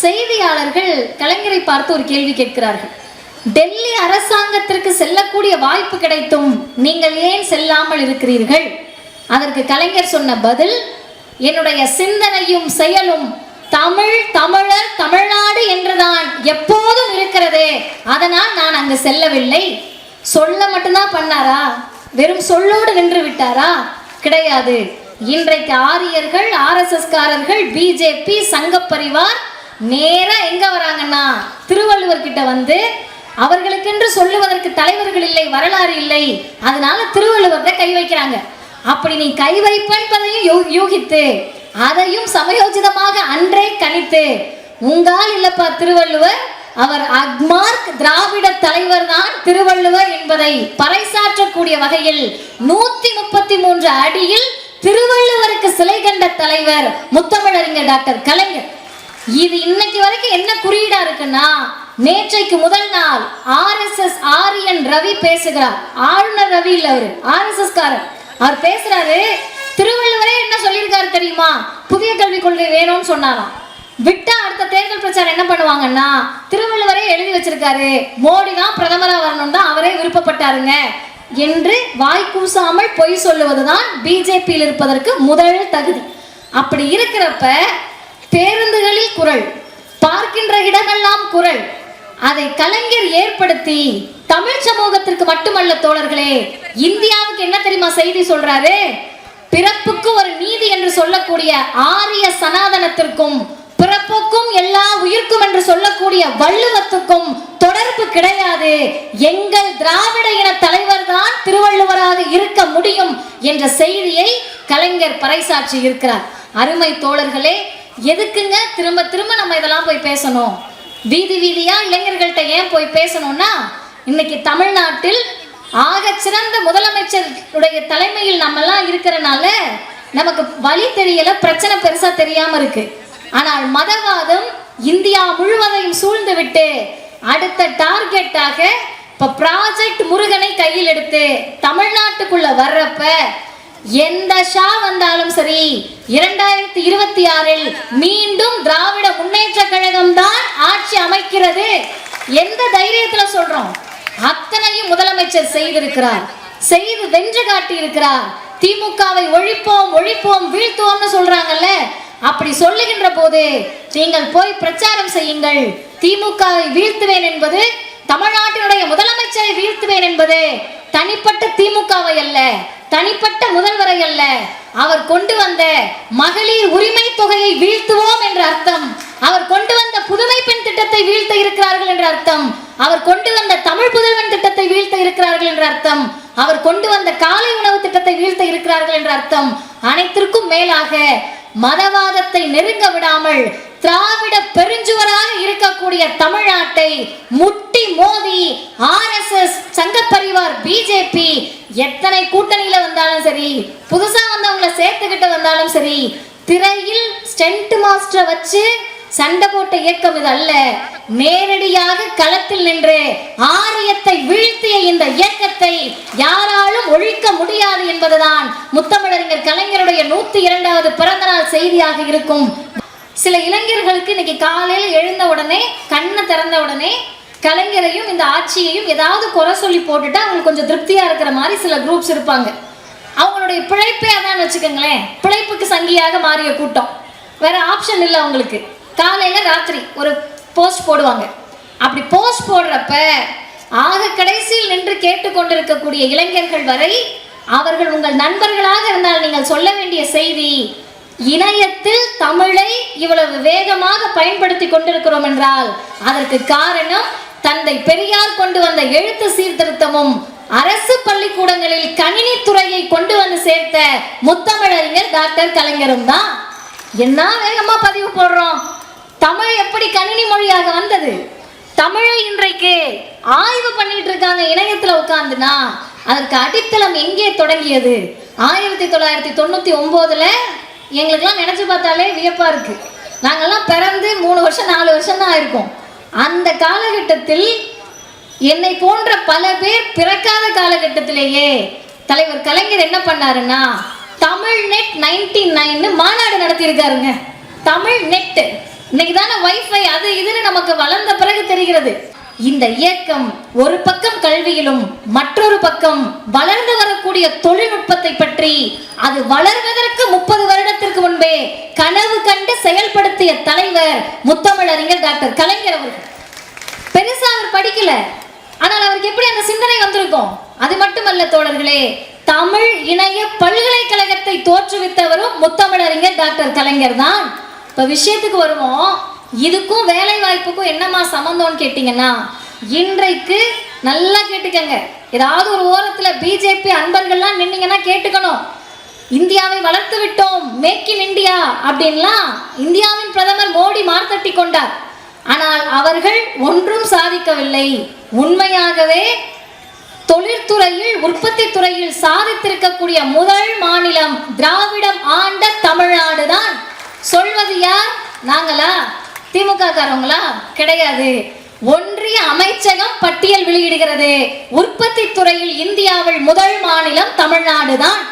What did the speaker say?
செய்தியாளர்கள் கலைஞரை பார்த்து ஒரு கேள்வி கேட்கிறார்கள். டெல்லி அரசாங்கத்திற்கு செல்லக்கூடிய வாய்ப்பு கிடைத்தும் நீங்கள் ஏன் செல்லாமல் இருக்கிறீர்கள்? அதற்கு கலைஞர் சொன்ன பதில், என்னுடைய சிந்தனையும் செயலும் தமிழ், தமிழர், தமிழ்நாடு என்றுதான் எப்போதும் இருக்கிறது. அதனால் நான் அங்கு செல்லவில்லை. சொல்ல மட்டும்தான் பண்ணாரா? வெறும் சொல்லோடு நின்று விட்டாரா? கிடையாது. இன்றைக்கு ஆரியர்கள், ஆர்எஸ்எஸ் காரர்கள், பிஜேபி, சங்க பரிவார் நேரா எங்க வராங்கன்னா திருவள்ளுவர் கிட்ட வந்து, அவர்களுக்கென்று சொல்லுவதற்கு தலைவர்கள் இல்லை, வரலாறு இல்லை, அதனால திருவள்ளுவர் கை வைக்கிறாங்க. அப்படி நீ கை வைப்பதையும் யூகித்து அதையும் சமயோஜிதமாக அன்றே கணித்து, உங்கால் இல்லப்பா திருவள்ளுவர், அவர் அக்மார்க் திராவிட தலைவர் தான் திருவள்ளுவர் என்பதை பறைசாற்றக்கூடிய வகையில் 133 அடியில் திருவள்ளுவருக்கு சிலை கண்ட தலைவர் முத்தமிழறிஞர் டாக்டர் கலைஞர். இது இன்னைக்கு வரைக்கும் என்ன குறியீடா இருக்குன்னா, நேற்றைக்கு முதல் நாள் ஆர்எஸ்எஸ் ஆரியன் ரவி பேசுகிறார். ஆளுநர் ரவி இல்ல, அவரு ஆர்எஸ்எஸ் காரர். அவர் பேசுறாரு, திருவள்ளுவரே என்ன சொல்லியிருக்காரு தெரியுமா? புதிய கல்விக் கொள்கை வேணும்னு சொன்னாராம். விட்டா அடுத்த தேர்தல் பிரச்சாரம் என்ன பண்ணுவாங்கன்னா, திருவள்ளுவரே எழுதி வச்சிருக்காரு, மோடி தான் பிரதமரா வரணும் தான் அவரே விருப்பப்பட்டாருங்க என்று வாய் கூசாமல் பொய் சொல்லுவதுதான் பிஜேபியில் இருப்பதற்கு முதல் தகுதி. அப்படி இருக்கிறப்ப பேருந்துகளில் குரல், பார்க்கின்ற இடமெல்லாம் குரல், அதை கலைஞர் ஏற்படுத்தி தமிழ் சமூகத்திற்கு மட்டுமல்ல தோழர்களே, இந்தியாவுக்கு என்ன தெரியுமா செய்தி சொல்றாரு? பிறப்புக்கு ஒரு நீதி என்று சொல்லக்கூடிய ஆரிய சனாதனத்திற்கும் பிறப்புக்கும் எல்லா உயிர்க்கும் என்று சொல்லக்கூடிய வள்ளுவத்துக்கும் தொடர்பு கிடையாது. எங்கள் திராவிட இன தலைவர் தான் திருவள்ளுவராக இருக்க முடியும் என்ற செய்தியை கலைஞர் பறைசாற்றி இருக்கிறார். அருமை தோழர்களே, எதுக்குங்க திரும்ப திரும்ப நம்ம இதெல்லாம் போய் பேசணும்? வீதி வீதியா இளைஞர்கள்ட்ட ஏன் போய் பேசணும்னா, இன்னைக்கு தமிழ்நாட்டில் ஆக சிறந்த முதலமைச்சருடைய தலைமையில் நம்ம எல்லாம் இருக்கிறனால நமக்கு வழி தெரியல, பிரச்சனை பெருசா தெரியாம இருக்கு. ஆனால் மதவாதம் இந்தியா முழுவதையும் சூழ்ந்து விட்டு அடுத்த டார்கெட்டாக இப்ப ப்ராஜெக்ட் முருகனை கையில் எடுத்து தமிழ்நாட்டுக்குள்ள வர்றப்ப எந்த ஷா வந்தாலும் சரி, 2026 மீண்டும் திராவிட முன்னேற்ற கழகம் தான் ஆட்சி அமைக்கிறது. எந்த தைரியத்துல சொல்றோம்? அத்தனையும் முதலமைச்சர் செய்திருக்கிறார், செய்து வென்று காட்டி இருக்கிறார். திமுகவை ஒழிப்போம் ஒழிப்போம் வீழ்த்துவோம்னு சொல்றாங்கல்ல, அப்படி சொல்லுகின்ற போது நீங்கள் போய் பிரச்சாரம் செய்யுங்கள். திமுகவை வீழ்த்துவேன் என்பது, தமிழ்நாட்டினுடைய முதலமைச்சரை வீழ்த்துவேன் என்பது தனிப்பட்ட திமுகவை அல்ல, தனிப்பட்ட முதல்வரை அல்ல, அவர் கொண்டு வந்த மகளிர் உரிமை தொகையை வீழ்த்துவோம் என்ற அர்த்தம், அவர் கொண்டு வந்த புதுமை பெண் திட்டத்தை வீழ்த்த இருக்கிறார்கள் என்ற அர்த்தம், அவர் கொண்டு வந்த தமிழ் புதல்வன் திட்டத்தை வீழ்த்த இருக்கிறார்கள் என்ற அர்த்தம், அவர் கொண்டு வந்த காலை உணவு திட்டத்தை வீழ்த்த இருக்கிறார்கள் என்ற அர்த்தம். அனைத்திற்கும் மேலாக மதவாதத்தை நெருங்க விடாமல் திராவிட பெருஞ்சுவராக இருக்கக்கூடிய தமிழ்நாட்டை முட்டி மோதி ஆர்எஸ்எஸ், சங்க பரிவார், பிஜேபி எத்தனை கூட்டணியில வந்தாலும் சரி, புதுசா வந்தவங்களை சேர்த்துக்கிட்டு வந்தாலும் சரி, திரையில் ஸ்டென்ட் மாஸ்டரை வச்சு சண்டை போட்ட இயக்கம் இது அல்ல. நேரடியாக களத்தில் நின்று ஆரியத்தை வீழ்த்திய இந்த இயக்கத்தை யாராலும் ஒழிக்க முடியாது என்பதுதான் முத்தமிழறிஞர் கலைஞருடைய 102வது பிறந்த நாள் செய்தியாக இருக்கும். சில இளைஞர்களுக்கு இன்னைக்கு காலையில் எழுந்த உடனே, கண்ணை திறந்த உடனே கலைஞரையும் இந்த ஆட்சியையும் ஏதாவது குறை சொல்லி போட்டுட்டு அவங்களுக்கு கொஞ்சம் திருப்தியா இருக்கிற மாதிரி சில குரூப்ஸ் இருப்பாங்க. அவங்களுடைய பிழைப்பே அதான் வச்சுக்கோங்களேன், பிழைப்புக்கு சங்கியாக மாறிய கூட்டம். வேற ஆப்ஷன் இல்லை அவங்களுக்கு. காலையில ராத்திரி ஒரு போஸ்ட் போடுவாங்க. அப்படி போஸ்ட் போடுறப்ப ஆக கடைசியில் நின்று கேட்டுக்கொண்டிருக்கக்கூடிய இளைஞர்கள் வரை அவர்கள் உங்கள் நண்பர்களாக இருந்தால் நீங்கள் சொல்ல வேண்டிய செய்தி, இணையத்தில் தமிழை இவ்வளவு வேகமாக பயன்படுத்தி கொண்டிருக்கிறோம் என்றால் அதற்கு காரணம் தந்தை பெரியார் கொண்டு வந்த எழுத்து சீர்திருத்தமும் அரசு பள்ளிக்கூடங்களில் கணினி துறையை கொண்டு வந்து சேர்த்த முத்தமிழறிஞர் டாக்டர் கலைஞரும் தான். என்ன வேகமா பதிவு போடுறோம். தமிழ் எப்படி கணினி மொழியாக வந்தது? தமிழை இன்றைக்கு ஆய்வு பண்ணிட்டு இருக்காங்க இணையத்துல உட்கார்ந்துனா, அதற்கு அடித்தளம் எங்கே தொடங்கியது? 1999 எங்களுக்கெல்லாம் நினைச்சு பார்த்தாலே வியப்பா இருக்கு. நாங்கெல்லாம் பிறந்து 3 வருஷம் 4 வருஷம் தான் இருக்கும். அந்த காலகட்டத்தில் என்னை போன்ற பல பேர் பிறக்காத காலகட்டத்திலேயே தலைவர் கலைஞர் என்ன பண்ணாருன்னா, தமிழ் நெட் 99 மாநாடு நடத்தி இருக்காருங்க. தமிழ் நெட் இன்னைக்கு தானே வைஃபை அது இதுன்னு நமக்கு வளர்ந்த பிறகு தெரிகிறது. இந்த இயக்கம் ஒரு பக்கம் கல்வியிலும் மற்றொரு பக்கம் வளர்ந்து வரக்கூடிய தொழில்நுட்பத்தை பற்றி அது வளர்வதற்கு 30 வருடத்திற்கு முன்பே கனவு கண்டு செயல்படுத்திய தலைவர் முத்தமிழறிஞர் டாக்டர் கலைஞர் அவர்கள். பெருசா அவர் படிக்கல, ஆனால் அவருக்கு எப்படி அந்த சிந்தனை வந்திருக்கும்? அது மட்டுமல்ல தோழர்களே, தமிழ் இணைய பல்கலைக்கழகத்தை தோற்றுவித்தவரும் முத்தமிழறிஞர் டாக்டர் கலைஞர் தான். இப்ப விஷயத்துக்கு வருவோம். இதுக்கும் வேலை வாய்ப்புக்கும் என்னமா சம்பந்தம்னு கேட்டீங்கன்னா, இன்றைக்கு நல்லா கேட்டுக்கங்க, ஏதாவது ஒரு ஓரத்துல பிஜேபி அன்பர்கள்லாம் நின்னீங்கன்னா கேட்டுக்கணும். இந்தியாவை வளர்த்து விட்டோம், மேக் இன் இந்தியா அப்படின்லாம் இந்தியாவின் பிரதமர் மோடி மார்த்தட்டி கொண்டார். ஆனால் அவர்கள் ஒன்றும் சாதிக்கவில்லை. உண்மையாகவே தொழிற்துறையில் உற்பத்தி துறையில் சாதித்திருக்கக்கூடிய முதல் மாநிலம் திராவிடம் ஆண்ட தமிழ்நாடு தான். சொல்வது யார்? நாங்களா? திமுக காரங்களா? கிடையாது. ஒன்றிய அமைச்சகம் பட்டியல் வெளியிடுகிறது. உற்பத்தி துறையில் இந்தியாவில் முதல் மாநிலம் தமிழ்நாடு தான்.